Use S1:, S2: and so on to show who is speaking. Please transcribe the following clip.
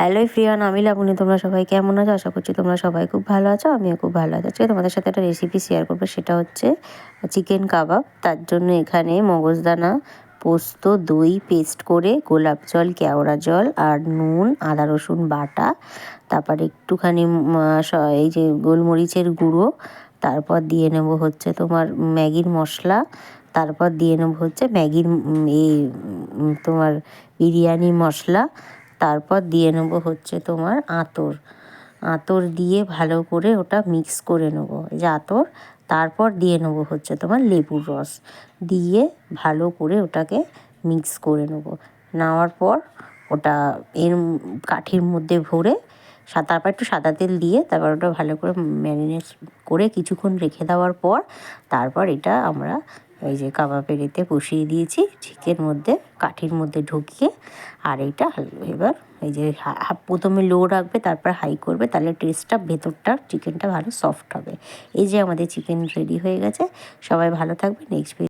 S1: Hello everyone, আমি লাবণী। তোমরা সবাই কেমন আছো? আশা করছি তোমরা সবাই খুব ভালো আছো। আমিও খুব ভালো আছি। আজকে তোমাদের সাথে একটা রেসিপি শেয়ার করবো, সেটা হচ্ছে চিকেন কাবাব। তার জন্য এখানে মগজদানা, পোস্ত, দই পেস্ট করে, গোলাপ জল, কেওড়া জল আর নুন, আদা রসুন বাটা, তারপর একটুখানি এই যে গোলমরিচের গুঁড়ো, তারপর দিয়ে নেব হচ্ছে তোমার ম্যাগির মশলা, তারপর দিয়ে নেব হচ্ছে ম্যাগির এই তোমার বিরিয়ানি মশলা, তারপর দিয়ে নেবো হচ্ছে তোমার আঁতর দিয়ে ভালো করে ওটা মিক্স করে নেবো, এই যে আঁতর। তারপর দিয়ে নেবো হচ্ছে তোমার লেবুর রস, দিয়ে ভালো করে ওটাকে মিক্স করে নেবো। নেওয়ার পর ওটা এর কাঠির মধ্যে ভরে তারপর একটু সাদা তেল দিয়ে তারপর ওটা ভালো করে ম্যারিনেট করে কিছুক্ষণ রেখে দেওয়ার পর তারপর এটা আমরা এই যে কাবাবের এতে বসিয়ে দিয়েছি, চিকেন মধ্যে কাঠির মধ্যে ঢুকিয়ে। আর এইটা এবার এই যে প্রথমে লো রাখবে, তারপর হাই করবে, তাহলে টেস্টটা ভেতরটা চিকেনটা ভালো সফট হবে। এই যে আমাদের চিকেন রেডি হয়ে গেছে। সবাই ভালো থাকবে। নেক্সট